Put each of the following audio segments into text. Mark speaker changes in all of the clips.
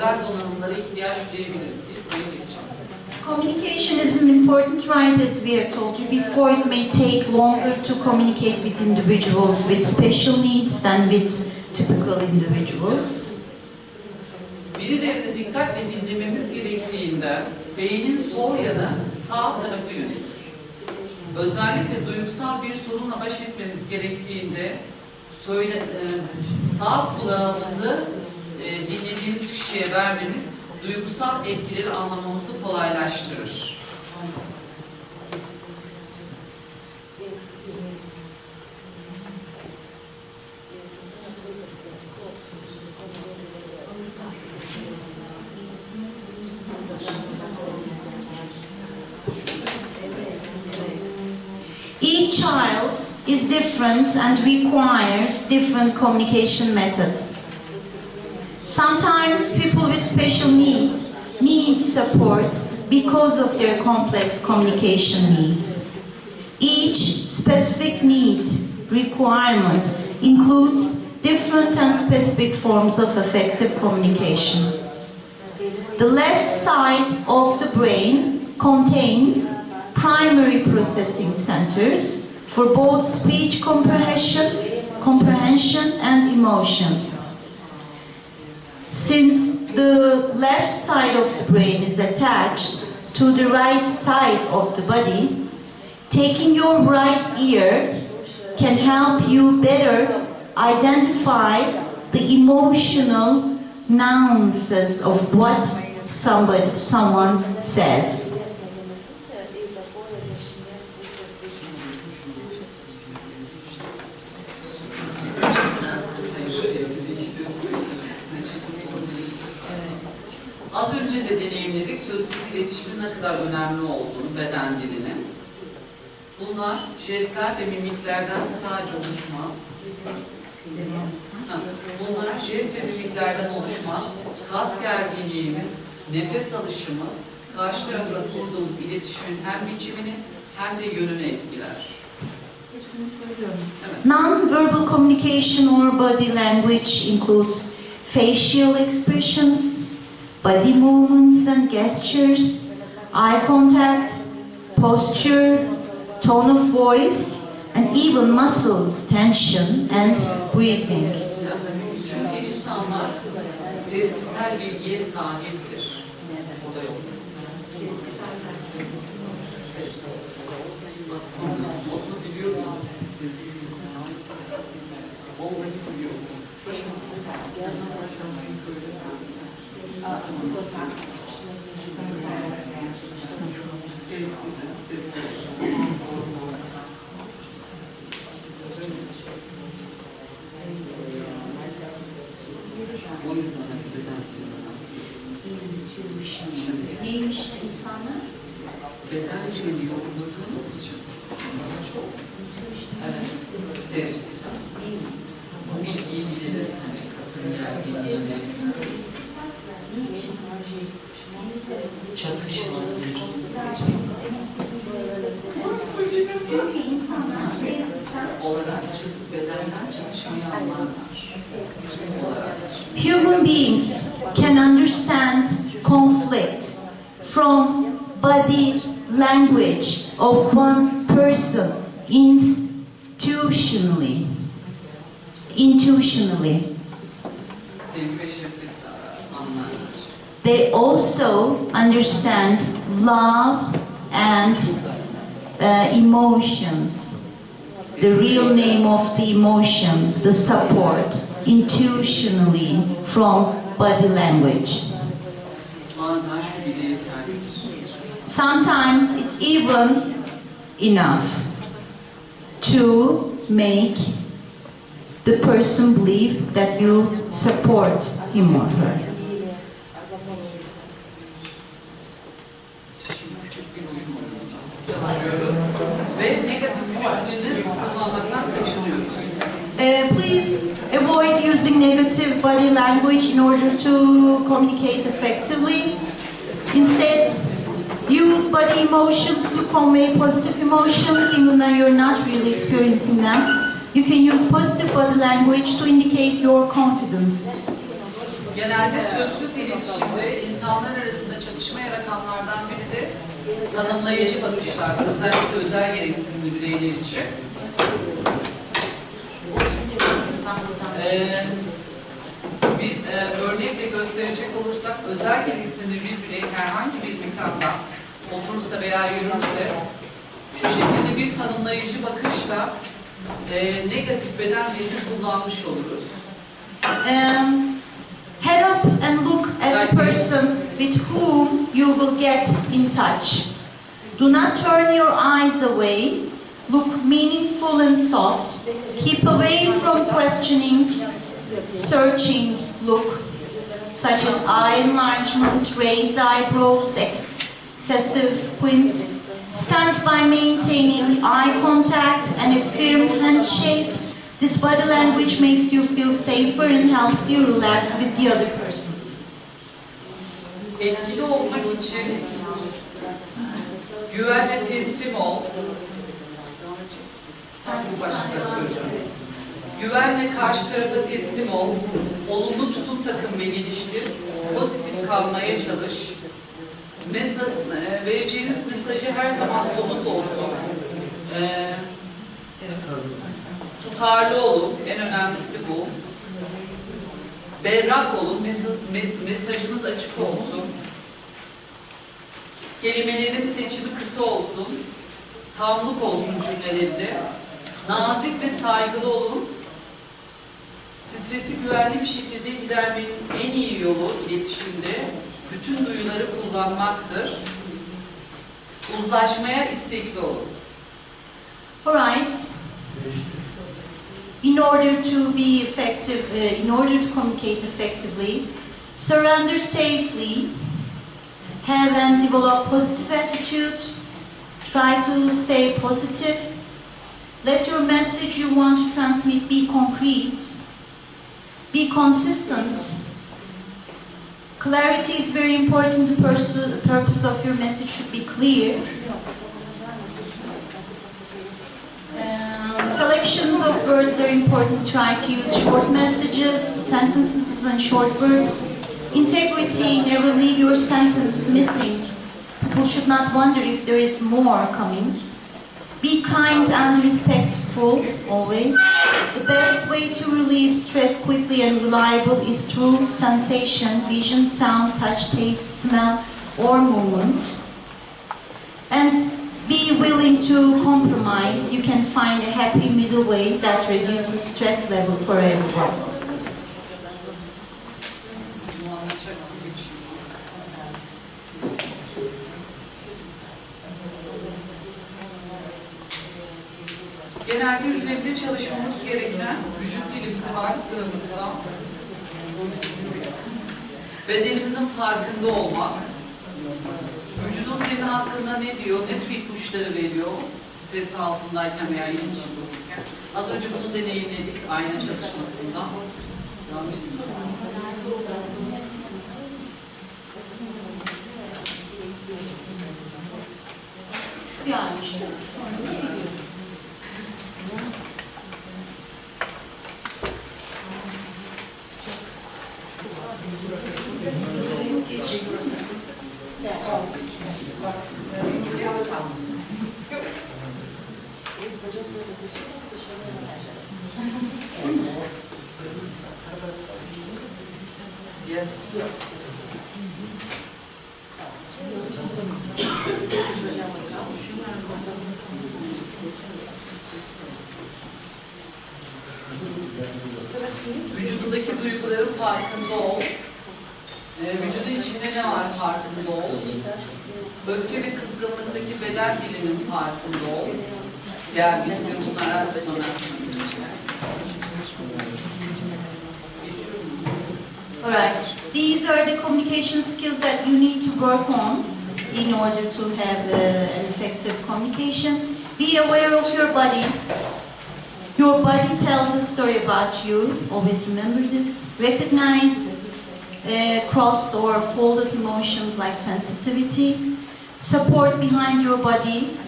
Speaker 1: özel donanımlara ihtiyaç duyabiliriz diye buraya geçeceğim.
Speaker 2: Communication is an important right, as we are told you before. It may take longer to communicate with individuals with special needs than with typical individuals.
Speaker 1: Birilerini dikkatle dinlememiz gerektiğinde beynin sol ya da sağ tarafı yönelir. Özellikle duygusal bir sorunla baş etmemiz gerektiğinde sağ kulağımızı dinlediğimiz kişiye vermemiz duygusal etkileri anlamamızı kolaylaştırır.
Speaker 2: Each child is different and requires different communication methods. Sometimes people with special needs need support because of their complex communication needs. Each specific need requirement includes different and specific forms of effective communication. The left side of the brain contains primary processing centers for both speech comprehension and emotions. Since the left side of the brain is attached to the right side of the body, taking your right ear can help you better identify the emotional nuances of what someone says.
Speaker 1: Az önce de deneyimledik sözsüz iletişimin ne kadar önemli olduğunu, beden dilinin. Bunlar jestler ve mimiklerden sadece oluşmaz. Bunlar jest ve mimiklerden oluşmaz. Kas gerginliğimiz, nefes alışımız, karşı tarafla kurduğumuz iletişimin hem biçimini hem de yönünü etkiler. Evet.
Speaker 2: Non-verbal communication or body language includes facial expressions, body movements and gestures, eye contact, posture, tone of voice, and even muscles, tension and breathing.
Speaker 1: Çünkü insanlar sezgisel bilgiye sahiptir. O da yok. Osman biliyor mu? Biliyor.
Speaker 2: Neymiş insanlar?
Speaker 1: Beden dilini yorumladığımız için evet, sezgisel. Bu bilgiyi biliriz. Hani kasım gerginliğini, çatışma.
Speaker 2: Çünkü insanlar sezgisel
Speaker 1: olarak bedenden çatışmayı anlarlar.
Speaker 2: Human beings can understand conflict from body language of one person intuitionally.
Speaker 1: Sevgi ve şefkat anlarlar.
Speaker 2: They also understand love and emotions. The real name of the emotions, the support, intuitionally from body language.
Speaker 1: Bazen şu bile yeterlidir.
Speaker 2: Sometimes it's even enough to make the person believe that you support him or her.
Speaker 1: Çalışıyoruz ve negatif cümleleri kullanmaktan kaçınıyoruz.
Speaker 2: Please avoid using negative body language in order to communicate effectively. Instead, use body emotions to convey positive emotions even though you're not really experiencing them. You can use positive body language to indicate your confidence.
Speaker 1: Genelde sözsüz iletişimde insanlar arasında çatışma yaratanlardan biri de tanımlayıcı bakışlardır. Özellikle özel gereksinimli bireyler için. Bir örnekle gösterecek olursak, özel gereksinimli bir birey herhangi bir mekanda oturursa veya yürürse, şu şekilde bir tanımlayıcı bakışla negatif beden dilini kullanmış oluruz.
Speaker 2: Head up and look at the person with whom you will get in touch. Do not turn your eyes away. Look meaningful and soft. Keep away from questioning, searching look, such as eye enlargement, raised eyebrows, excessive squint. Start by maintaining eye contact and a firm handshake. This body language makes you feel safer and helps you relax with the other person.
Speaker 1: Etkili olmak için güvenle teslim ol. Bu başlıkta söyleyeceğim. Güvenle karşı tarafa teslim ol. Olumlu tutum takın ve geliştir. Pozitif kalmaya çalış. Vereceğiniz mesajı her zaman somut olsun. Tutarlı olun, en önemlisi bu. Berrak olun, mesajınız açık olsun. Kelimelerin seçimi kısa olsun. Tamlık olsun cümlelerinde. Nazik ve saygılı olun. Stresi güvenli bir şekilde gidermenin en iyi yolu iletişimde bütün duyuları kullanmaktır. Uzlaşmaya istekli olun.
Speaker 2: Alright. In order to be effective, in order to communicate effectively, surrender safely, have and develop positive attitude, try to stay positive, let your message you want to transmit be concrete, be consistent. Clarity is very important. The purpose of your message should be clear. Selections of words are important. Try to use short messages, sentences and short words. Integrity, never leave your sentence missing. People should not wonder if there is more coming. Be kind and respectful, always. The best way to relieve stress quickly and reliable is through sensation, vision, sound, touch, taste, smell, or movement. And be willing to compromise. You can find a happy middle way that reduces stress level for everyone.
Speaker 1: Genelde üzerinde çalışmamız gereken vücut dilimizi baktığımızda bedenimizin farkında olmak, vücudun senin hakkında ne diyor, ne tür ipuçları veriyor stres altındayken veya iletişim kururken. Az önce bunu deneyimledik ayna çalışmasında.
Speaker 2: Yani şu.
Speaker 1: Yes. Vücudundaki duyguların farkında ol. Vücudun içinde ne var farkında ol. Öfke ve kızgınlıktaki beden dilinin farkında ol. Gerginlik, uzun
Speaker 2: Alright, these are the communication skills that you need to work on in order to have an effective communication. Be aware of your body. Your body tells a story about you. Always remember this. Recognize crossed or folded emotions like sensitivity. Support behind your body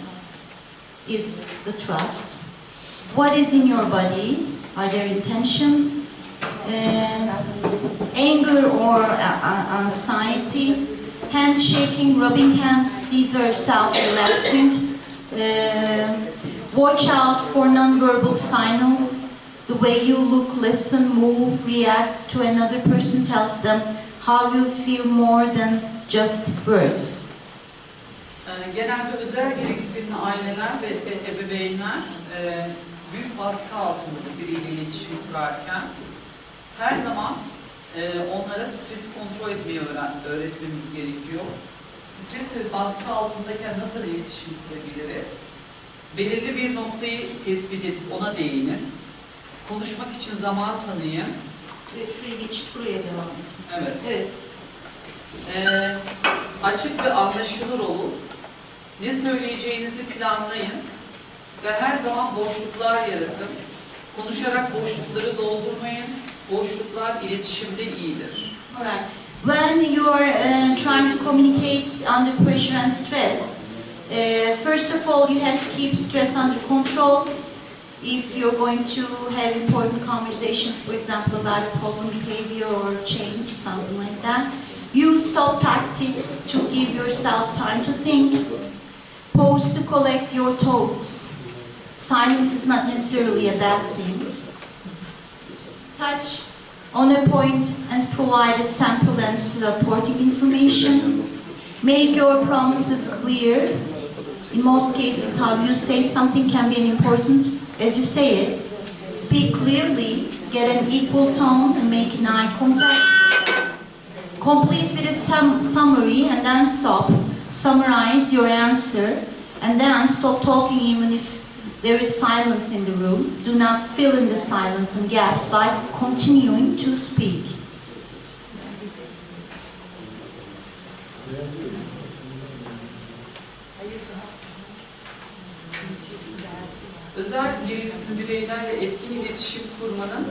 Speaker 2: is the trust. What is in your body? Are there intention? anger or anxiety. Handshaking, rubbing hands, these are self-relaxing. Watch out for non-verbal signals. The way you look, listen, move, react to another person tells them how you feel more than just words.
Speaker 1: Genelde özel gereksinimli aileler ve ebeveynler büyük baskı altında biriyle iletişim kurarken her zaman onlara stresi kontrol etmeyi öğretmemiz gerekiyor. Stres ve baskı altındayken nasıl iletişim kurabiliriz? Belirli bir noktayı tespit edip ona değinin. Konuşmak için zaman tanıyın.
Speaker 2: Evet, şuraya geçip buraya devam etmişsin.
Speaker 1: Evet. Açık ve anlaşılır olun. Ne söyleyeceğinizi planlayın ve her zaman boşluklar yaratın. Konuşarak boşlukları doldurmayın. Boşluklar iletişimde iyidir.
Speaker 2: Alright. When you are trying to communicate under pressure and stress, first of all, you have to keep stress under control. If you're going to have important conversations, for example, about problem behavior or change, something like that, use stop tactics to give yourself time to think. Pause to collect your thoughts. Silence is not necessarily a bad thing. Touch on a point and provide a sample and supporting information. Make your promises clear. In most cases, how you say something can be important as you say it. Speak clearly, get an equal tone and make an eye contact. Complete with a summary and then stop. Summarize your answer and then stop talking even if there is silence in the room. Do not fill in the silence and gaps by continuing to speak.
Speaker 1: Özel gereksinimli bireylerle etkin iletişim kurmanın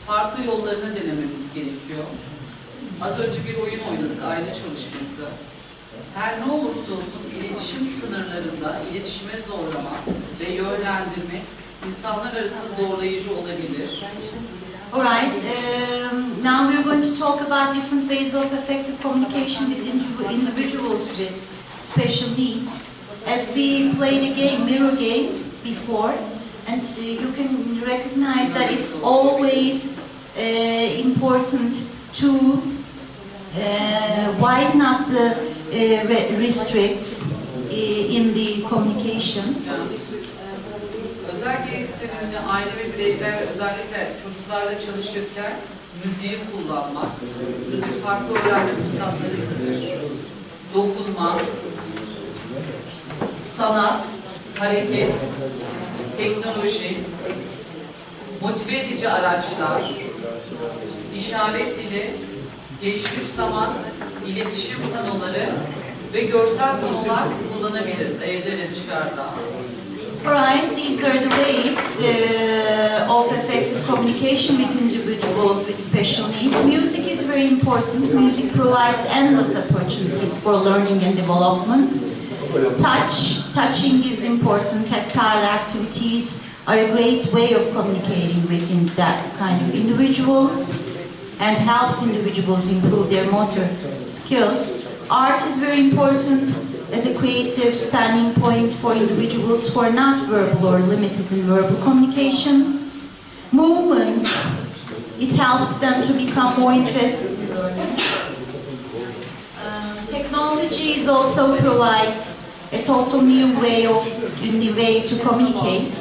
Speaker 1: farklı yollarını denememiz gerekiyor. Az önce bir oyun oynadık, aile çalışması. Her ne olursa olsun iletişim sınırlarında iletişime zorlama ve yönlendirme insanlar arasında zorlayıcı olabilir.
Speaker 2: Alright, now we're going to talk about different ways of effective communication with individuals with special needs. As we played a game, mirror game, before, and you can recognize that it's always important to widen up the restricts in the communication.
Speaker 1: Yani, özel gereksinimli aile ve bireyler özellikle çocuklarla çalışırken müziği kullanmak, müzik farklı öğrenme fırsatlarıdır. Dokunma, sanat, hareket, teknoloji, motive edici araçlar, işaret dili, geçmiş zaman, iletişim panoları ve görsel panolar kullanabiliriz evde ve dışarıda.
Speaker 2: Alright, these are the ways of effective communication with individuals with special needs. Music is very important. Music provides endless opportunities for learning and development. Touching is important. Tactile activities are a great way of communicating with that kind of individuals and helps individuals improve their motor skills. Art is very important as a creative standing point for individuals who are not verbal or limited in verbal communications. Movement, it helps them to become more interested in learning. Technology is also provides a total new way to communicate.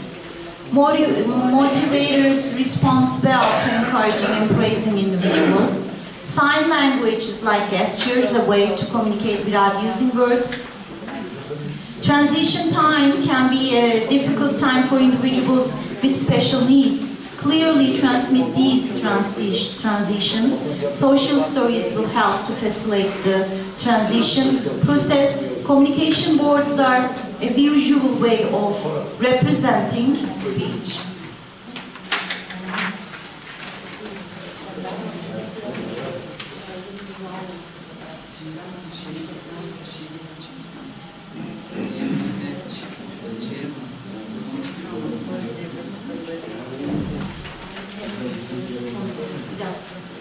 Speaker 2: Motivators respond well to encouraging and praising individuals. Sign language is like gestures, a way to communicate without using words. Transition time can be a difficult time for individuals with special needs. Clearly transmit these transitions. Social stories will help to facilitate the transition process. Communication boards are a visual way of representing speech.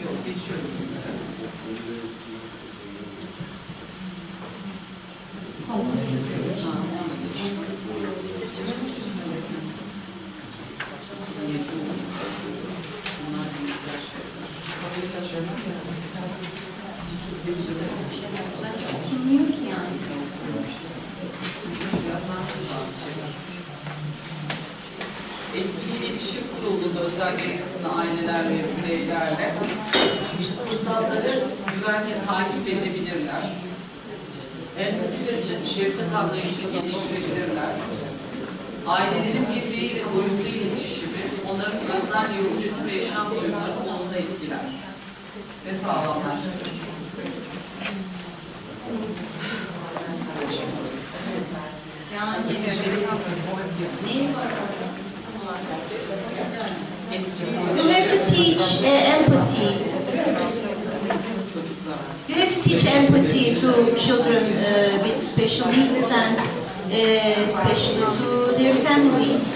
Speaker 1: Yok, geçiyorum.
Speaker 2: Bilmiyorum ki yani.
Speaker 1: Etkili iletişim kurulunda özel gereksinimli aileler ve bireylerle fırsatları güvenle takip edebilirler. Empati ve şefkat anlayışını geliştirebilirler. Ailelerin birbiriyle doyumlu iletişimi, onların öznel oluşum ve yaşam duyumlarını olumlu etkiler ve sağlamlaştırır.
Speaker 2: Yani neyi var? You have to teach empathy. You have to teach empathy to children with special needs and especially to their families.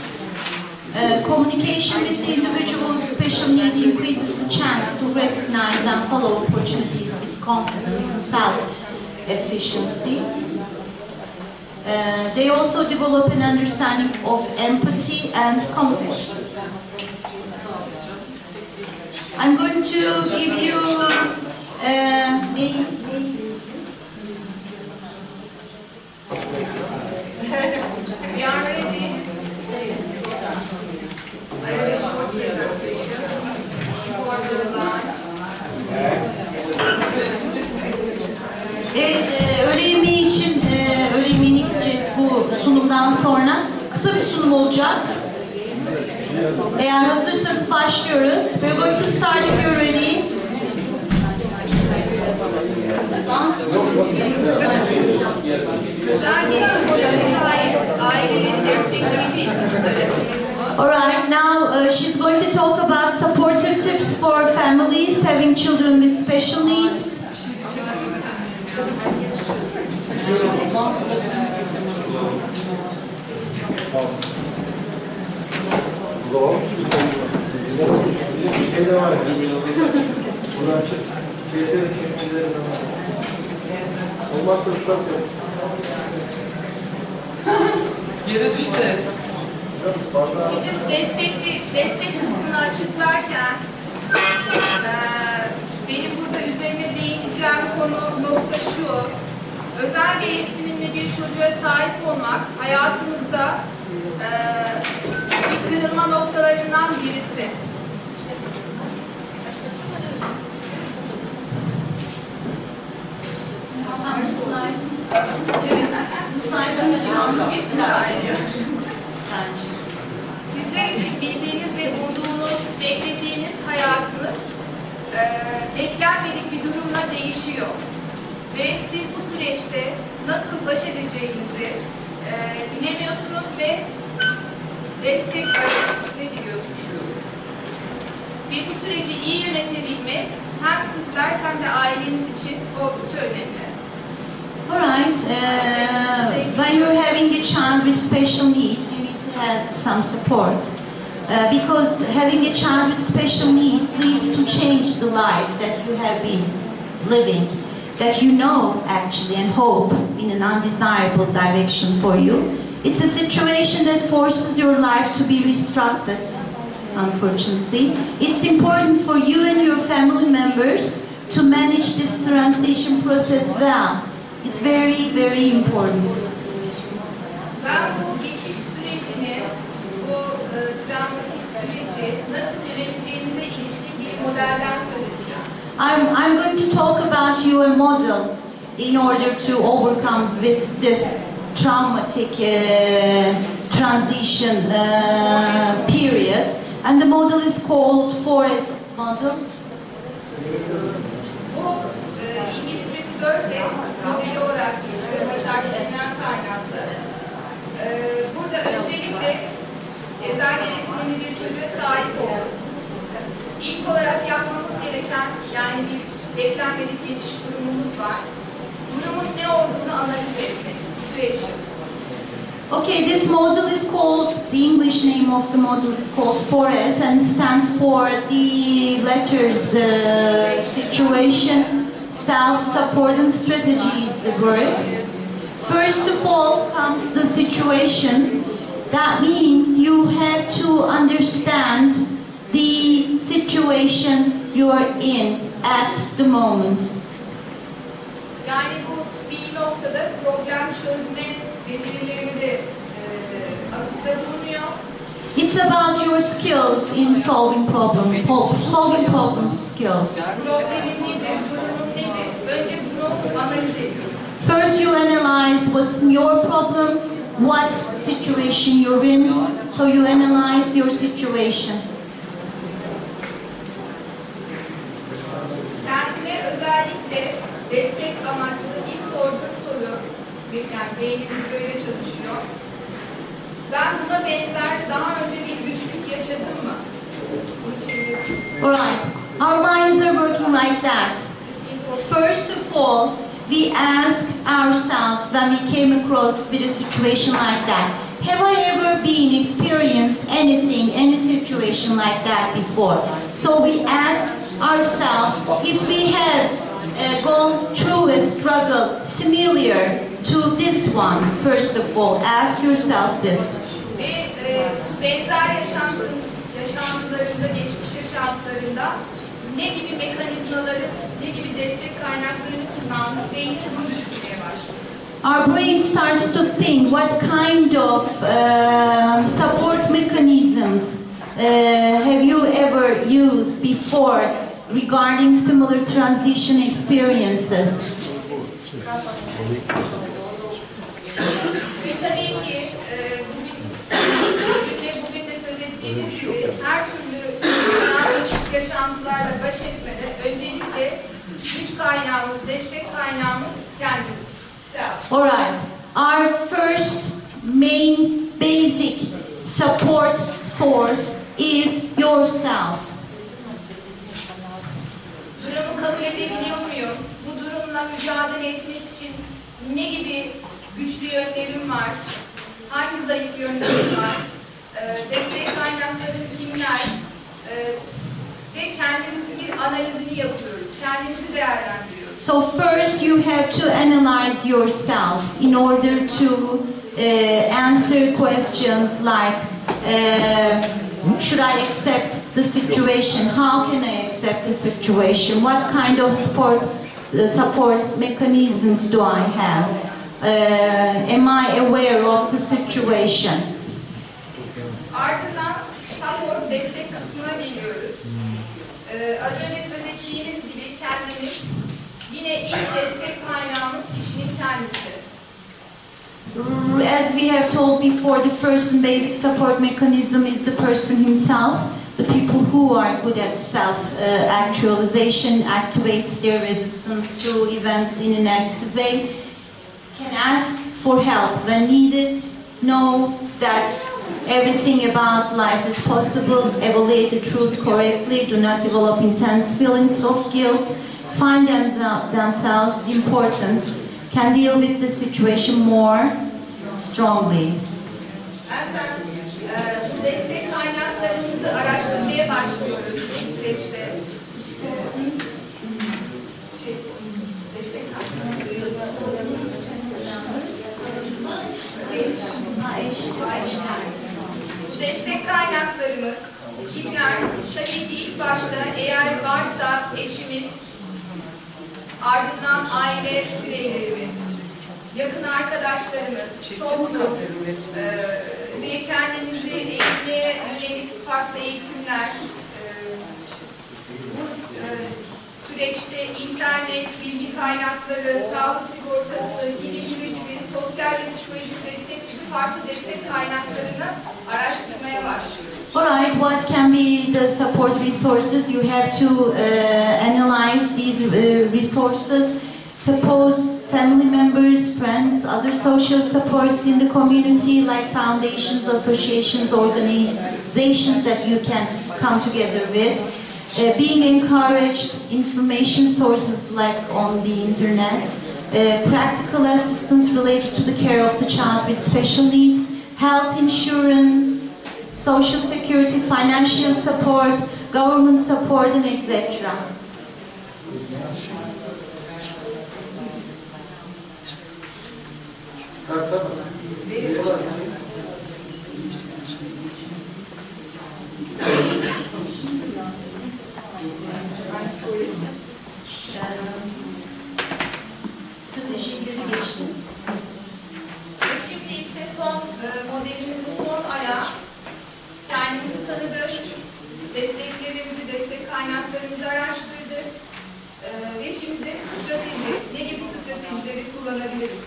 Speaker 2: Communication with the individual with special need increases the chance to recognize and follow opportunities with confidence and self-efficiency. They also develop an understanding of empathy and comfort. I'm going to give you
Speaker 3: We are ready. I have a short presentation for the launch.
Speaker 2: Evet, öğle yemeği için öğle yemeğine gideceğiz bu sunumdan sonra. Kısa bir sunum olacak. Eğer hazırsanız başlıyoruz. We're going to start if you're ready.
Speaker 3: Özel gereksinimlere sahip aileleri destekleyici ipuçları.
Speaker 2: Alright, now she's going to talk about supportive tips for families having children with special needs.
Speaker 4: Şey de var ya, burası şeyleri kelimeleri de var. Olmazsa ıslak yok.
Speaker 1: Yere düştü.
Speaker 3: Şimdi bu destek kısmını açıklarken benim burada üzerine değineceğim nokta şu. Özel gereksinimli bir çocuğa sahip olmak hayatımızda bir kırılma noktalarından birisi. Sizler için bildiğiniz ve umduğunuz, beklediğiniz hayatınız beklenmedik bir durumla değişiyor. Ve siz bu süreçte nasıl baş edeceğinizi bilemiyorsunuz ve destek arayışına giriyorsunuz. Ve bu süreci iyi yönetebilmek hem sizler hem de aileniz için oldukça önemli.
Speaker 2: Alright, when you're having a child with special needs, you need to have some support. Because having a child with special needs leads to change the life that you have been living, that you know actually and hope in an undesirable direction for you. It's a situation that forces your life to be restructured, unfortunately. It's important for you and your family members to manage this transition process well. It's very, very important.
Speaker 3: Ben bu geçiş sürecini, bu travmatik süreci nasıl yöneteceğinize ilişkin bir modelden söz edeceğim.
Speaker 2: I'm going to talk about you a model in order to overcome with this traumatic transition period. And the model is called Forest model.
Speaker 3: Bu İngilizcesi 4S modeli olarak geçiyor. Başar Desen kaynaklı. Burada öncelikle özel gereksinimli bir çocuğa sahip olduk. İlk olarak yapmamız gereken, yani bir beklenmedik geçiş durumumuz var. Durumun ne olduğunu analiz etmek. Situation.
Speaker 2: Okay, this model is called, the English name of the model is called 4S and stands for the letters situation, self-support and strategies words. First of all comes the situation. That means you have to understand the situation you're in at the moment.
Speaker 3: Yani bu bir noktada problem çözme becerilerini de atıkta bulunuyor.
Speaker 2: It's about your skills in solving problem skills.
Speaker 3: Problemin nedir, durumun nedir? Önce bunu analiz ediyorum.
Speaker 2: First you analyze what's your problem, what situation you're in, so you analyze your situation.
Speaker 3: Kendime özellikle destek amaçlı ilk sorduğum soru, yani beynimiz böyle çalışıyor. Ben buna benzer daha önce bir güçlük yaşadım mı?
Speaker 2: Alright, our minds are working like that. First of all, we ask ourselves when we came across with a situation like that, have I ever experienced anything, any situation like that before? So we ask ourselves if we have gone through a struggle similar to this one. First of all, ask yourself this.
Speaker 3: Ve benzer yaşantılarında, geçmiş yaşantılarında ne gibi mekanizmaları, ne gibi destek kaynaklarını kullanıp beynini dönüştürmeye başlıyor.
Speaker 2: Our brain starts to think what kind of support mechanisms have you ever used before regarding similar transition experiences.
Speaker 3: Ve tabii ki bugün de söz ettiğimiz gibi her türlü yaşantılarla baş etmede öncelikle güç kaynağımız, destek kaynağımız kendimiz. Self.
Speaker 2: Alright, our first main basic support source is yourself.
Speaker 3: Durumu kabul edebiliyor muyum? Bu durumla mücadele etmek için ne gibi güçlü yönlerim var? Hangi zayıf yönlerim var? Destek kaynakları kimler? Ve kendimizin bir analizini yapıyoruz. Kendimizi değerlendiriyoruz.
Speaker 2: So first you have to analyze yourself in order to answer questions like should I accept the situation? How can I accept the situation? What kind of support mechanisms do I have? Am I aware of the situation?
Speaker 3: Ardından support, destek kısmına geliyoruz. Az önce söz ettiğimiz gibi kendimiz, yine ilk destek kaynağımız kişinin kendisi.
Speaker 2: As we have told before, the first and basic support mechanism is the person himself. The people who are good at self-actualization activates their resistance to events in an active way, can ask for help when needed, know that everything about life is possible, evaluate the truth correctly, do not develop intense feelings of guilt, find themselves important, can deal with the situation more strongly.
Speaker 3: Bu destek kaynaklarımızı araştırmaya başlıyoruz bu süreçte. Destek Bu destek kaynaklarımız kimler? Tabii ki ilk başta eğer varsa eşimiz, ardından aile bireylerimiz, yakın arkadaşlarımız, toplum ve kendimizi eğitmeye yönelik farklı eğitimler, bu süreçte internet, bilgi kaynakları, sağlık sigortası gibi sosyal ve psikolojik destek gibi farklı destek kaynaklarını araştırmaya başlıyoruz.
Speaker 2: Alright, what can be the support resources? You have to analyze these resources. Suppose family members, friends, other social supports in the community like foundations, associations, organizations that you can come together with. Being encouraged, information sources like on the internet, practical assistance related to the care of the child with special needs, health insurance, social security, financial support, government support, and etc.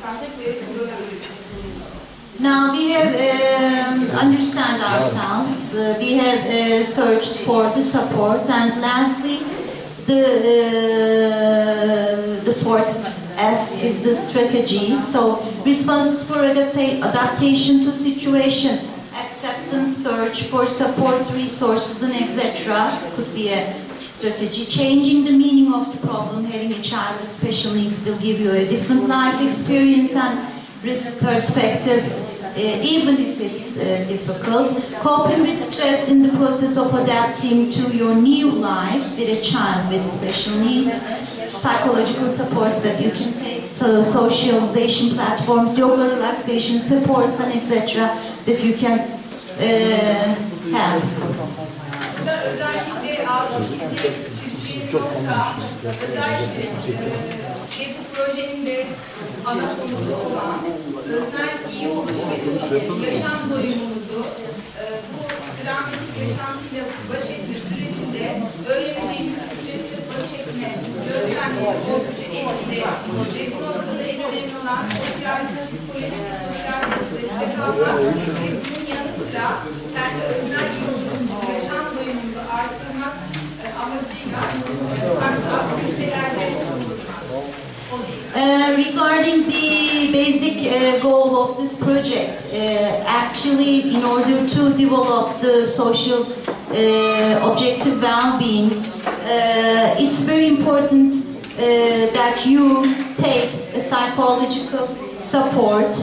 Speaker 3: taktikleri kullanabiliriz.
Speaker 2: Now we have understand ourselves. We have searched for the support, and lastly, the fourth S is the strategy. So responses for adaptation to situation, acceptance, search for support resources, and etc. could be a strategy. Changing the meaning of the problem. Having a child with special needs will give you a different life experience and risk perspective, even if it's difficult. Coping with stress in the process of adapting to your new life with a child with special needs. Psychological supports that you can take, so socialization platforms, yoga relaxation supports, and etc. that you can have.
Speaker 3: Burada özellikle altı çizdiğim nokta, özellikle ve bu projenin de ana konusu olan öznel iyi oluş ve yaşam doyumumuzu bu travmatik yaşantıyla baş etme sürecinde öğreneceğimiz stresle baş etme yöntemleri oldukça etkili ve bu noktada etkilenen olan sosyal, psikolojik ve sosyal destek almak ve bunun yanı sıra kendi öznel iyi oluşumuzu, yaşam doyumumuzu artırmak amacıyla farklı aktivitelerde bulunmak.
Speaker 2: Regarding the basic goal of this project, actually in order to develop the social objective well-being, it's very important that you take a psychological support.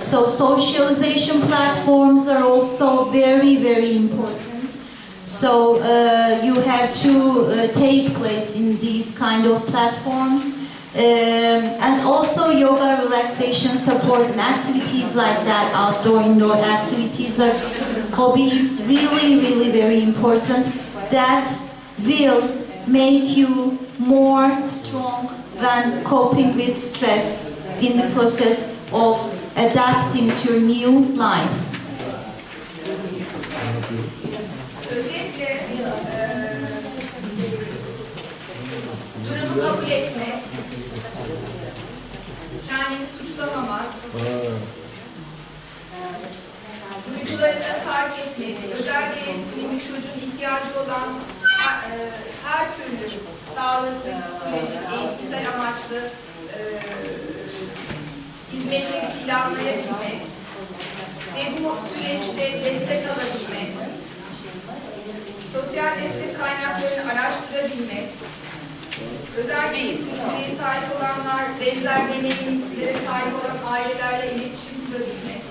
Speaker 2: So socialization platforms are also very, very important. So you have to take place in these kind of platforms. And also yoga, relaxation, support and activities like that, outdoor, indoor activities are hobbies, really, really very important. That will make you more strong when coping with stress in the process of adapting to your new life.
Speaker 3: Özellikle durumu kabul etmek, kendini suçlamamak, duygularını fark etmek, özel gereksinimli çocuğun ihtiyacı olan her türlü sağlıklı, psikolojik, eğitimsel amaçlı hizmetleri planlayabilmek ve bu süreçte destek alabilmek, sosyal destek kaynaklarını araştırabilmek, özel gereksinimlere sahip olanlar, benzer deneyimlere sahip olan ailelerle iletişim kurabilmek.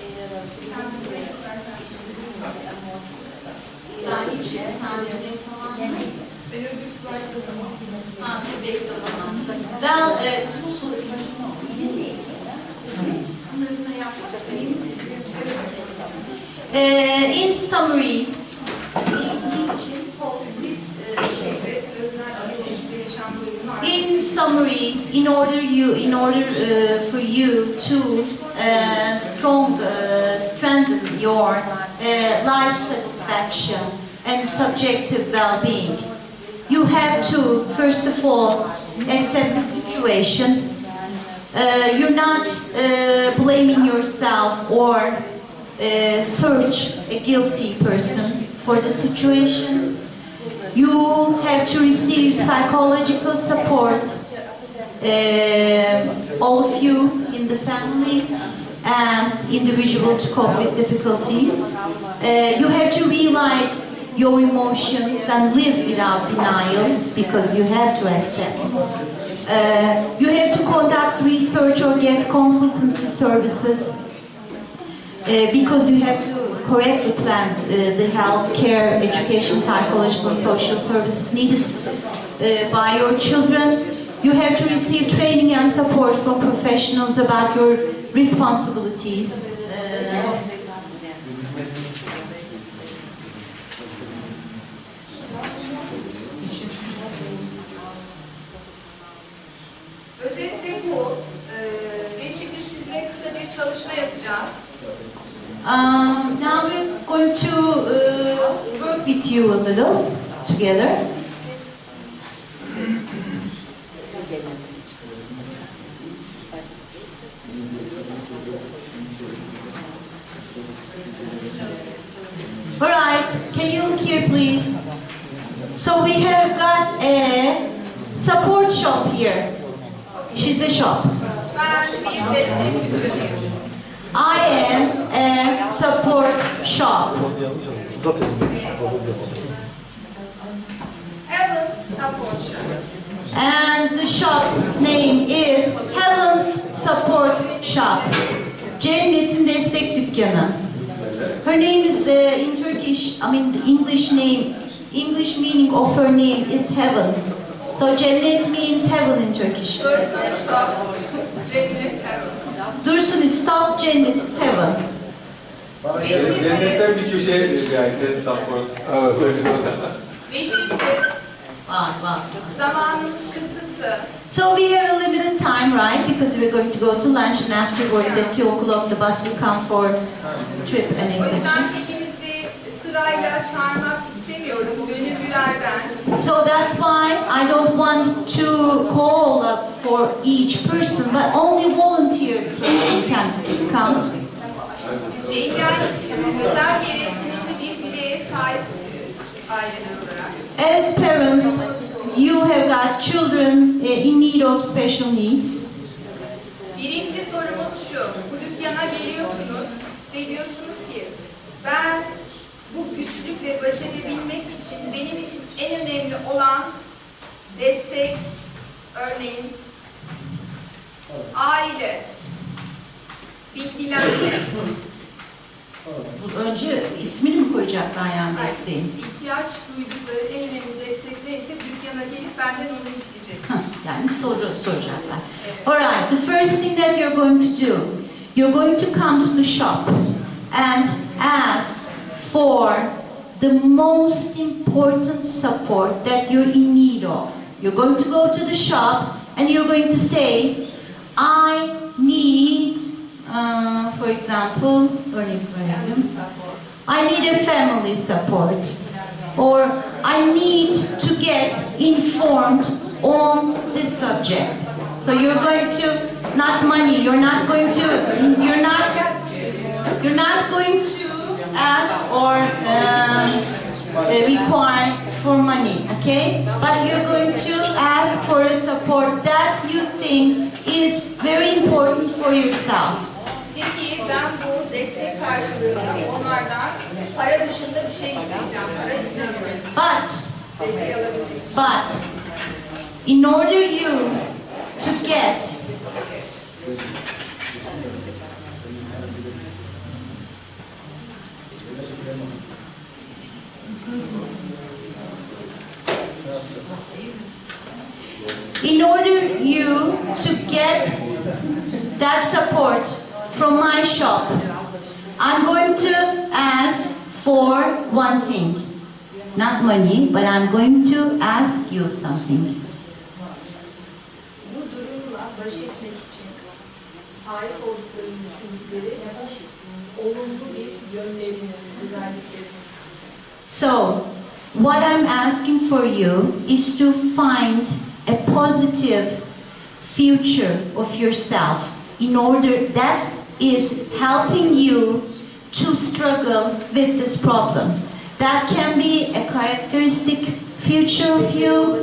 Speaker 3: Ben öbür slaytta tamam.
Speaker 2: In summary, in order for you to strengthen your life satisfaction and subjective well-being, you have to first of all accept the situation. You're not blaming yourself or search a guilty person for the situation. You have to receive psychological support, all of you in the family and individual to cope with difficulties. You have to realize your emotions and live without denial, because you have to accept. You have to conduct research or get consultancy services, because you have to correctly plan the health care, education, psychological and social services needed by your children. You have to receive training and support from professionals about your responsibilities.
Speaker 3: Özetle bu. Ve şimdi sizinle kısa bir çalışma yapacağız.
Speaker 2: Now we're going to work with you a little together. here, please. So we have got a support shop here. She's a shop.
Speaker 3: Ben bir destek ürünüyüm.
Speaker 2: I am a support shop.
Speaker 4: Yanlış anladım. Zaten puzzle yapalım.
Speaker 3: Heaven's Support Shop.
Speaker 2: And the shop's name is Heaven's Support Shop. Cennet'in destek dükkanı. Her name is in Turkish, I mean the English name, English meaning of her name is Heaven. So Cennet means heaven in Turkish.
Speaker 3: Personal Shop. Cennet Heaven.
Speaker 2: Dursun is stop, Cennet is heaven.
Speaker 5: Cennetten birçok şey yani test support. Evet, öyle güzel.
Speaker 3: Ve şimdi
Speaker 2: Var.
Speaker 3: zamanımız kısıtlı.
Speaker 2: So we have a limited time, right? Because we're going to go to lunch and afterwards at 2 o'clock the bus will come for trip and
Speaker 3: O yüzden
Speaker 2: exit.
Speaker 3: hepinizi sırayla çağırmak istemiyorum gönüllülerden.
Speaker 2: So that's why I don't want to call up for each person, but only volunteer can come.
Speaker 3: Engelli, özel gereksinimli bir bireye sahipsiniz aileler olarak.
Speaker 2: As parents, you have got children in need of special needs.
Speaker 3: Birinci sorumuz şu, bu dükkana geliyorsunuz ve diyorsunuz ki ben bu güçlükle baş edebilmek için benim için en önemli olan destek, örneğin aile, bilgilenme,
Speaker 2: Önce ismini mi koyacaklar yani desteğin?
Speaker 3: ihtiyaç duydukları en önemli destek neyse dükkana gelip benden onu isteyecek.
Speaker 2: Yani soracaklar. Alright, the first thing that you're going to do, you're going to come to the shop and ask for the most important support that you're in need of. You're going to go to the shop and you're going to say, I need, for example, I need a family support, or I need to get informed on this subject. So you're going to, not money, you're not going to ask or require for money, okay? But you're going to ask for a support that you think is very important for yourself.
Speaker 3: Peki ben bu destek karşılığında onlardan para dışında bir şey isteyeceğim. Para istemiyorum. Desteği alabilmek.
Speaker 2: But in order you to get that support from my shop, I'm going to ask for one thing. Not money, but I'm going to ask you something.
Speaker 3: Bu durumla baş etmek için sahip olduklarını düşündükleri olumlu bir yönlerini, özelliklerini.
Speaker 2: So, what I'm asking for you is to find a positive future of yourself in order that is helping you to struggle with this problem. That can be a characteristic future of you,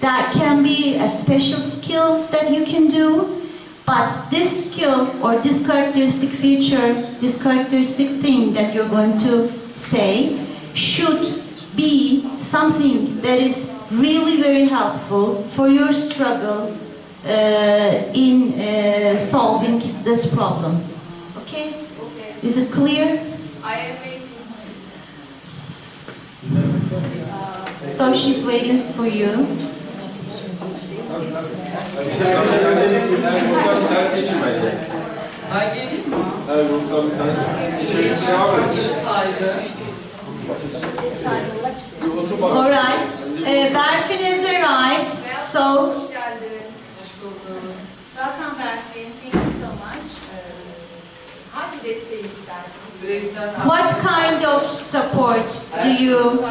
Speaker 2: that can be a special skills that you can do, but this skill or this characteristic feature, this characteristic thing that you're going to say should be something that is really very helpful for your struggle in solving this problem. Okay?
Speaker 3: Okay.
Speaker 2: Is it clear?
Speaker 3: I am waiting.
Speaker 2: So she's waiting for you.
Speaker 1: Ben geleyim mi?
Speaker 5: Her gruptan bir tanesi. İçeri devam edin.
Speaker 1: Saydı.
Speaker 5: Bir otur bak.
Speaker 2: Alright. Berfin has arrived. So,
Speaker 3: Hoş geldin. Welcome Berfin. Thank you so much. Hangi desteği istersin?
Speaker 1: Bireysel
Speaker 2: what kind of support do you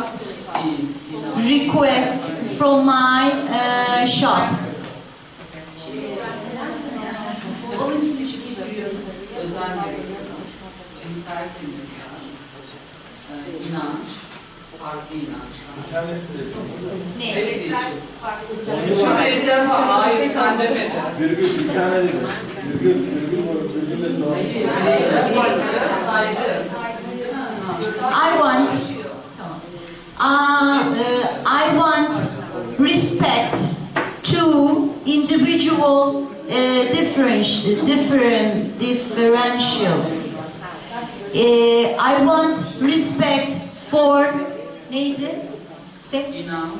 Speaker 2: request from my shop?
Speaker 1: Onun için hiçbir şey yok. Özel gereksinim, cinsel kimlik, inanç, farklı inançlar.
Speaker 4: Bir tanesi de
Speaker 2: Ne?
Speaker 1: Hepsi için.
Speaker 3: Farklı.
Speaker 1: Şu mezhep var, hayır sen demedin.
Speaker 4: virgül, bir tane değil. Virgül var, virgülle tamam.
Speaker 1: Bireysel farklara saygı.
Speaker 2: I want, I want respect to individual differentials. I want respect for neydi?
Speaker 1: İnanç,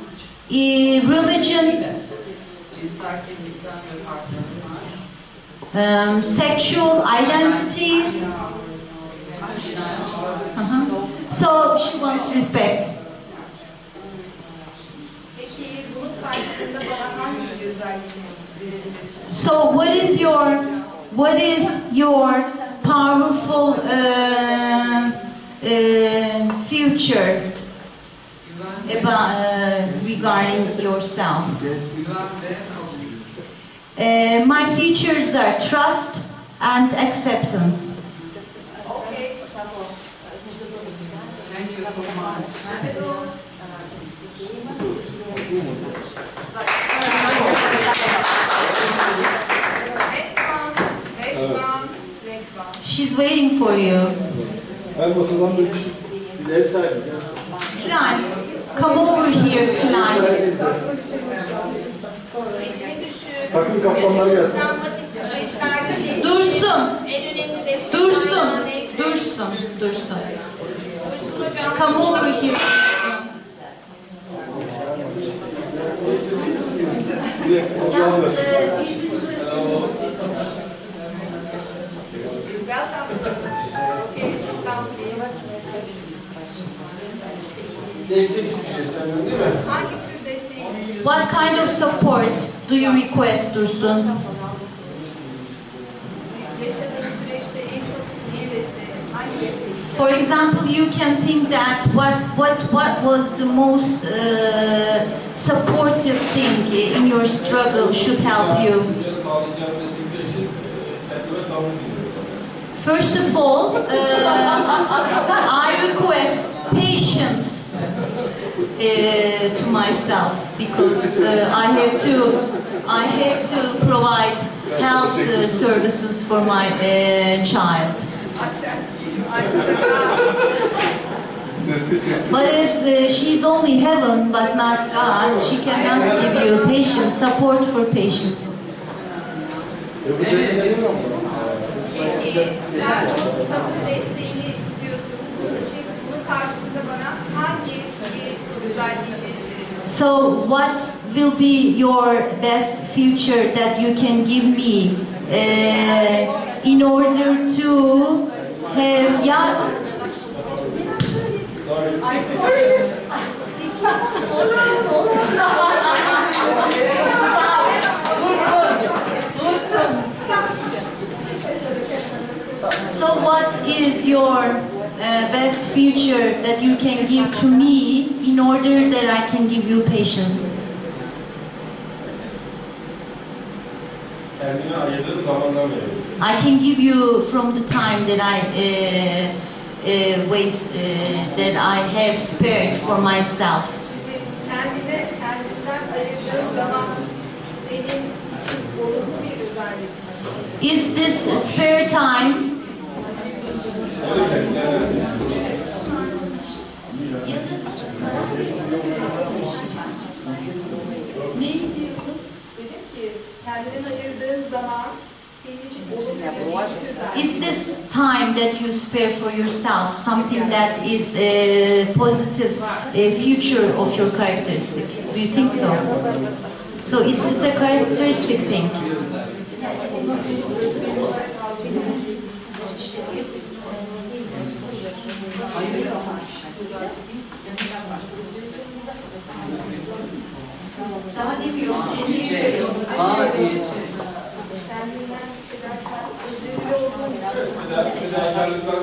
Speaker 2: Religion,
Speaker 1: cinsel kimlikten ve farklılıklar.
Speaker 2: sexual identities. So she wants respect.
Speaker 3: Peki bunun karşılığında bana hangi özelliğini verebilirsin?
Speaker 2: So what is your powerful future
Speaker 1: Güven,
Speaker 2: about regarding yourself?
Speaker 1: güven ve kabul.
Speaker 2: My futures are trust and acceptance.
Speaker 3: Okay.
Speaker 1: Thank you so much. Next one.
Speaker 2: She's waiting for you.
Speaker 4: Her masadan bir kişi. Bir ev sahibi.
Speaker 2: Tülay, come over here, Tülay.
Speaker 3: Sürecini düşün.
Speaker 4: Takım kaptanlar gelsin.
Speaker 3: Sistematik süreçlerde değil.
Speaker 2: Dursun,
Speaker 3: En önemli destek
Speaker 2: dursun,
Speaker 3: kaynağı neydi?
Speaker 2: dursun, dursun.
Speaker 3: Dursun hocam.
Speaker 2: Come over here.
Speaker 4: Direkt
Speaker 2: Yalnız
Speaker 4: versin.
Speaker 3: Welcome. Okay, sit down, please.
Speaker 5: Destek isteyeceğiz senden değil mi?
Speaker 3: Hangi tür desteği istiyorsun?
Speaker 2: What kind of support do you request, Dursun?
Speaker 3: Yaşadığın süreçte en çok niye desteği? Hangi desteği?
Speaker 2: For example, you can think that what was the most supportive thing in your struggle should help you.
Speaker 5: Çocuğa sağlayacağım destekler için kendime sabrı diliyorum.
Speaker 2: First of all, I request patience to myself because I have to provide health services for my child. But as she's only heaven but not God, she cannot give you patience, support for patience.
Speaker 3: Peki sen bu sabır desteğini istiyorsun. Bunun için bunun karşılığında bana hangi özelliğini verebilirsin?
Speaker 2: So what will be your best future that you can give me in order to have
Speaker 3: I'm sorry.
Speaker 2: So what is your best future that you can give to me in order that I can give you patience?
Speaker 5: Kendine ayırdığın zamandan veriyorum.
Speaker 2: I can give you from the time that I that I have spared for myself.
Speaker 3: Şimdi kendinden ayırdığın zaman senin için olumlu bir özellik.
Speaker 2: Is this spare time? Ne diyordun?
Speaker 3: Dedim ki kendinden ayırdığın zaman senin için olumlu bir özellik.
Speaker 2: Is this time that you spare for yourself something that is a positive future of your characteristic? Do you think so? So is this a characteristic thing? Daha demiyor.
Speaker 3: Kendinden edersen özverili olduğun için.
Speaker 5: Fedakarlıklar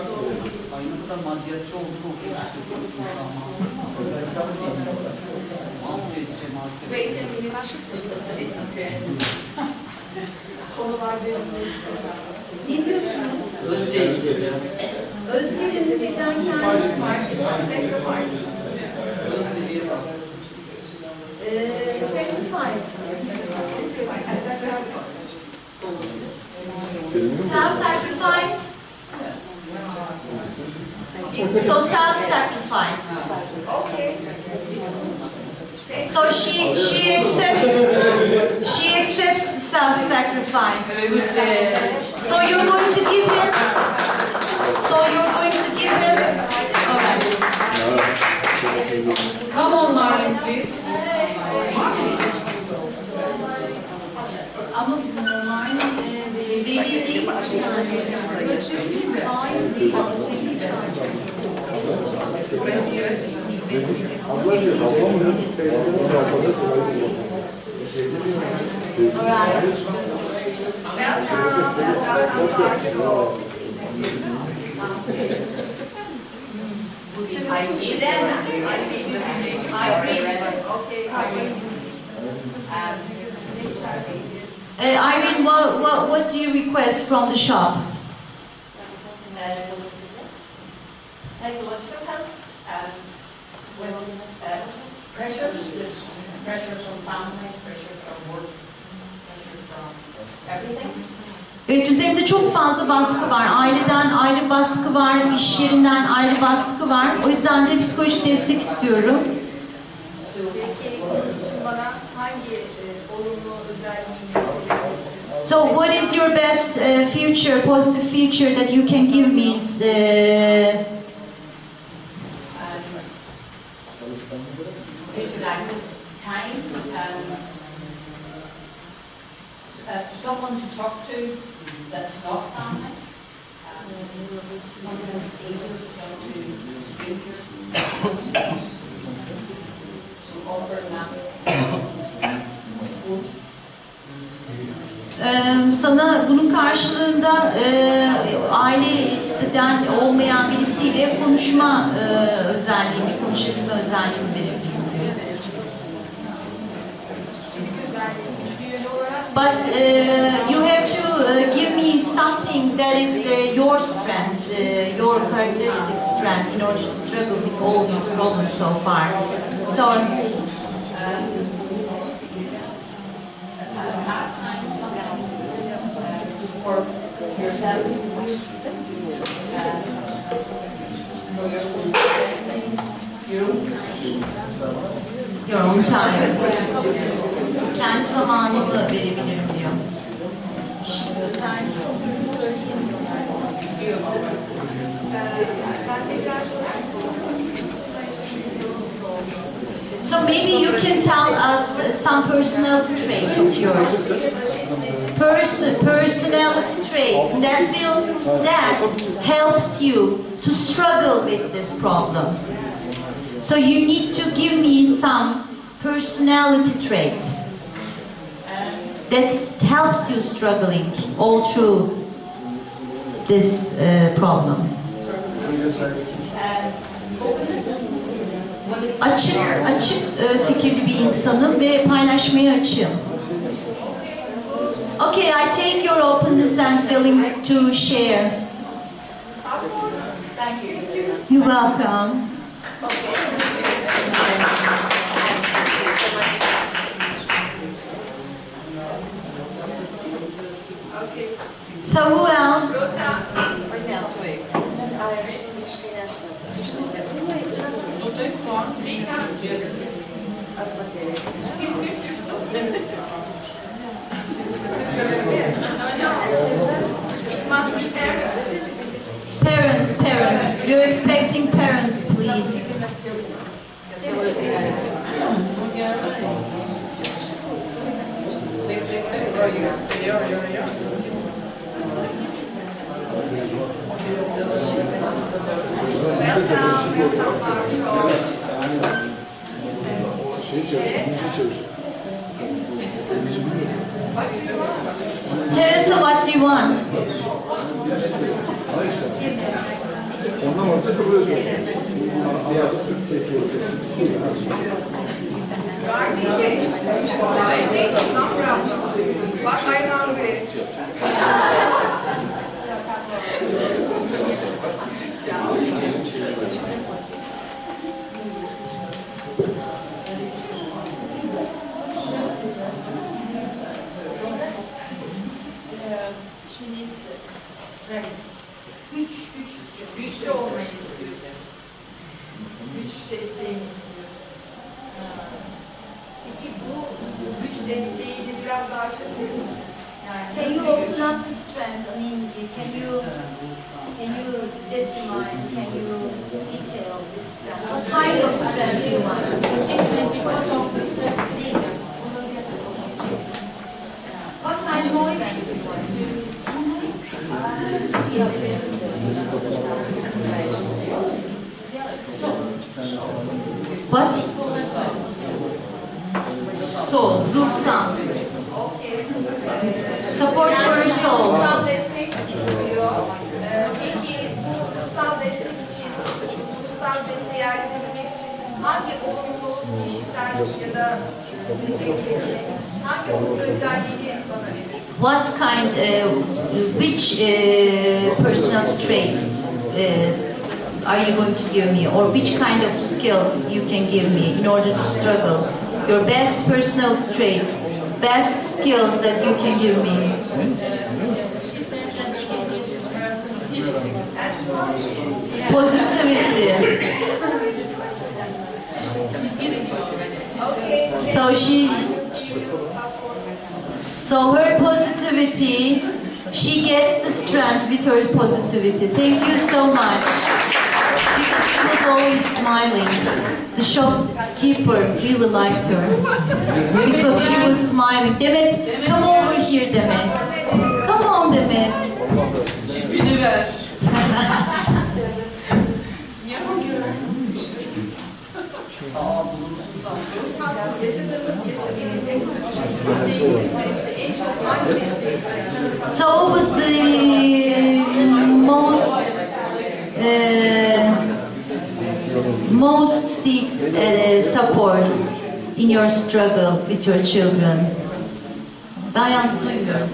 Speaker 1: Ay ne kadar maddiyatçı olduk ortaya çıkıyorsun mahvedeceğim artık.
Speaker 3: Rachel beni konularda ne diyorsun?
Speaker 1: Özlem.
Speaker 3: Özgürlüğün fedakarlık var, sacrifice.
Speaker 2: Self-sacrifice. So self-sacrifice.
Speaker 3: Okay.
Speaker 2: So she accepts self-sacrifice. So you're going to give him. All right.
Speaker 1: Come on Marlon please.
Speaker 2: Ama bizim Marlon verici.
Speaker 4: Abla diyor, abla mı diyor? Teyzenin abla sırayı
Speaker 2: Irene, what do you request from the shop?
Speaker 6: Psychological help, pressure from family, pressure from work, pressure from everything.
Speaker 2: Evet, üzerimde çok fazla baskı var. Aileden ayrı baskı var, iş yerinden ayrı baskı var. O yüzden de psikolojik destek istiyorum. So what is your best future, positive future that you can give me?
Speaker 6: Visualize time, someone to talk to that's not family. Someone who's able to talk to strangers. So offer that support.
Speaker 2: Sana bunun karşılığında aileden olmayan birisiyle konuşma konuşabilme özelliğini verebilirim. But you have to give me something that is your strength, your characteristic strength in order to struggle with all these problems so far. So,
Speaker 6: For yourself, for your own
Speaker 2: your own time. Kendi zamanımı verebilirim diyor. So maybe you can tell us some personality traits of yours. Personality trait that helps you to struggle with this problem. So you need to give me some personality trait that helps you struggling all through this problem. Açık fikirli bir insanım ve paylaşmaya açığım. Okay, I take your openness and willing to share.
Speaker 6: Thank you.
Speaker 2: You're welcome. So who else? Parents. You're expecting parents, please. Teresa, what do you want?
Speaker 4: Ondan orta kabul ediyorsun.
Speaker 6: she needs strength.
Speaker 3: Güçlü olmayı istiyorsun.
Speaker 6: Güç desteğini istiyor.
Speaker 3: Peki bu güç desteğini biraz daha açabilir misin? Yani
Speaker 6: Can you
Speaker 3: nasıl bir
Speaker 6: open
Speaker 3: güç?
Speaker 6: up the strength? I mean, can you determine, can you detail this strength? What kind of strength do you want? Because of the destiny. What kind of strength do you want?
Speaker 2: What? Soul, ruhsal. Support for her soul.
Speaker 3: Ruhsal destek istiyor. Peki bu ruhsal destek için, ruhsal desteği elde edebilmek için hangi olumlu kişisel ya da hangi olumlu özelliğini bana verirsin?
Speaker 2: What kind, which personal trait are you going to give me, or which kind of skills you can give me in order to struggle? Your best personal trait, best skills that you can give me.
Speaker 6: She says that she can give positivity.
Speaker 2: Positivity.
Speaker 3: Okay.
Speaker 2: So her positivity, she gets the strength with her positivity. Thank you so much. Because she was always smiling. The shopkeeper really liked her. Because she was smiling. Demet, come over here, Demet. Come on, Demet.
Speaker 1: Çipini ver. Aa,
Speaker 2: So what was the most seek support in your struggle with your children? Ben yalnız duymuyorum.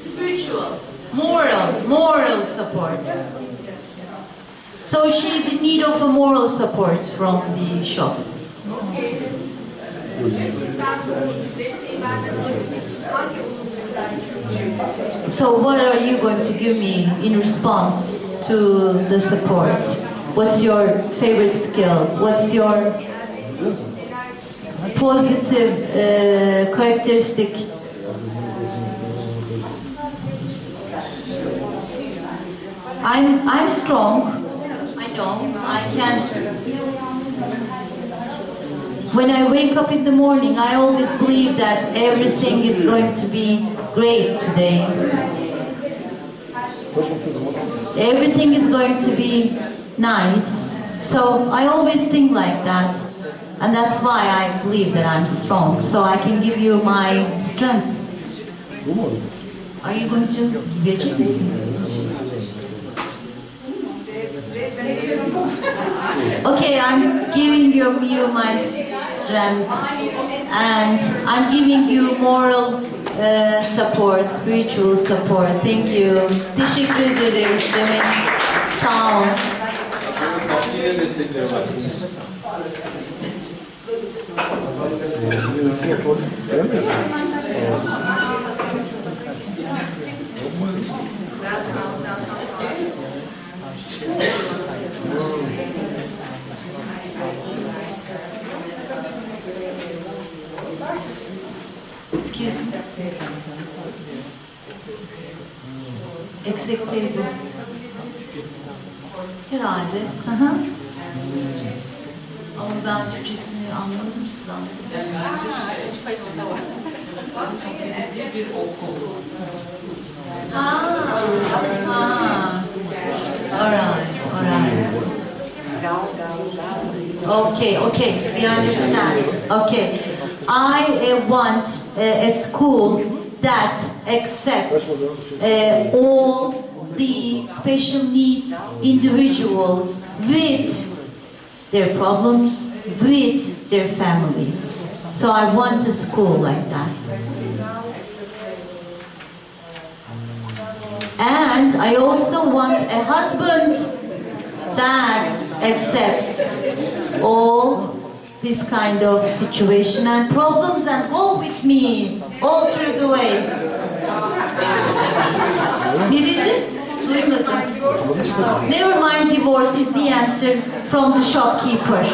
Speaker 2: Spiritual, moral support. So she's in need of a moral support from the shop.
Speaker 3: Sen bu desteği benden alabilmek için hangi olumlu özellikleri
Speaker 2: So what are you going to give me in response to the support? What's your favorite skill? What's your positive characteristic? I'm strong. I know. I can. When I wake up in the morning, I always believe that everything is going to be great today. Everything is going to be nice. So I always think like that. And that's why I believe that I'm strong. So I can give you my strength. Are you going to verecek misin? Okay, I'm giving you my strength, and I'm giving you moral support, spiritual support. Thank you. Teşekkür ederiz Demet. Sağ ol.
Speaker 5: Yine destekleri var.
Speaker 2: Excuse me. Exec table. Herhalde. Hı hı. Ama ben Türkçesini anlamadım, siz anladınız.
Speaker 1: bir okul.
Speaker 2: Alright. Okay, we understand. Okay. I want a school that accepts all the special needs individuals with their problems, with their families. So I want a school like that. And And I also want a husband that accepts all this kind of situation and problems and go with me all through the way. Ne dedi? Duymadım. Never mind, divorce is the answer from the shopkeeper.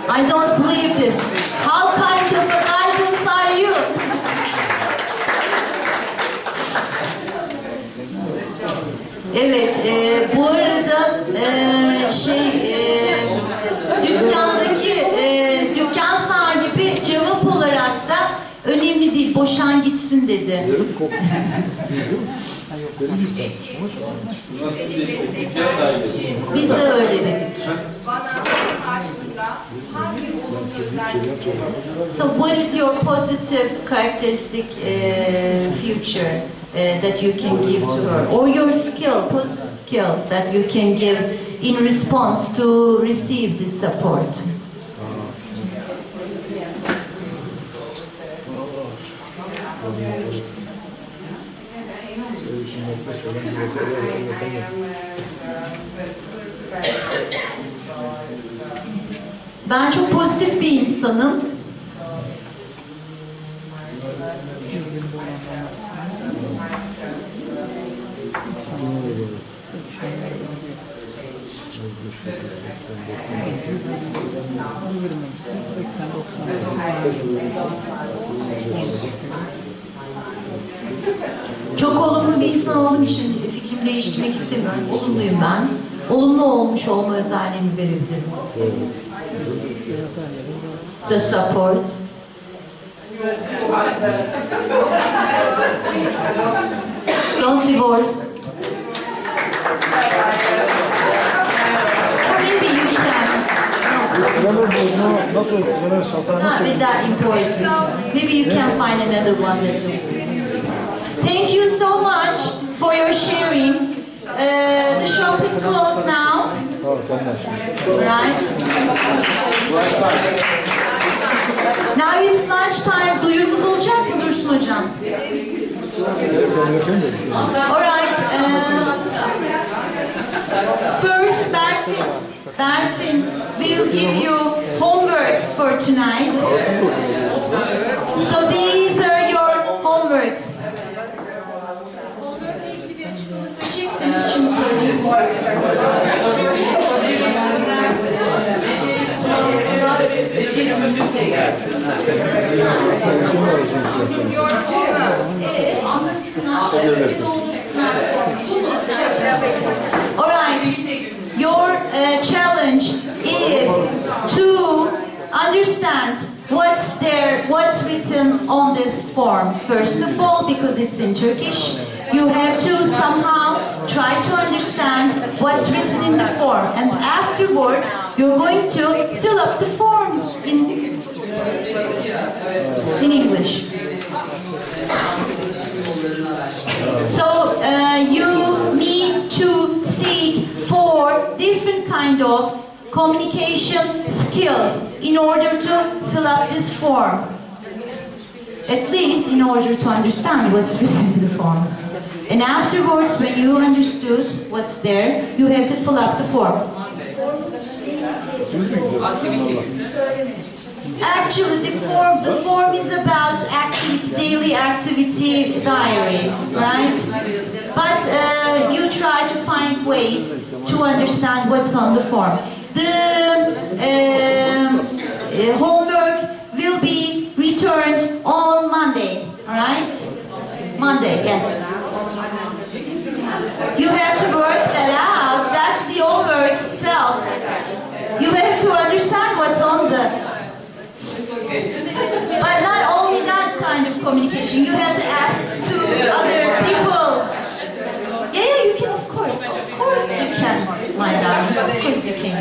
Speaker 2: I don't believe this. How kind of a guidance are you? Evet, bu arada dükkan sahibi cevap olarak da önemli değil, boşan gitsin dedi. Biz de öyle dedik.
Speaker 3: Bana karşılığında hangi olumlu özellikleri
Speaker 2: So what is your positive characteristic future that you can give to her? Or your positive skills that you can give in response to receive this support? Ben çok pozitif bir insanım. Çok olumlu bir insan olduğum için fikrimi değiştirmek istemiyorum. Olumluyum ben. Olumlu olmuş olma özelliğimi verebilirim. The support. Don't divorce. Maybe you can.
Speaker 4: Nasıl etkilenir?
Speaker 2: Not with that important. Maybe you can find another one that will. Thank you so much for your sharing. The shop is closed now. Right? Now it's lunch time. Duyurumuz olacak mı Dursun hocam? Alright. First, Berfin will give you homework for tonight. So these are your homeworks. Homework'la ilgili bir açıklaması yapacaksınız şimdi söyleyeyim. Alright, your challenge is to understand what's written on this form. First of all, because it's in Turkish, you have to somehow try to understand what's written in the form. And afterwards, you're going to fill up the form in English. So you need to seek for different kind of communication skills in order to fill up this form. At least in order to understand what's written in the form. And afterwards, when you understood what's there, you have to fill up the form. Actually, the form is about daily activity diary, right? But you try to find ways to understand what's on the form. The homework will be returned on Monday, all right? Monday, yes. You have to work that out. That's the homework itself. You have to understand what's on the... But not only that kind of communication, you have to ask to other people. Yeah, you can, of course you can, my darling, of course you can.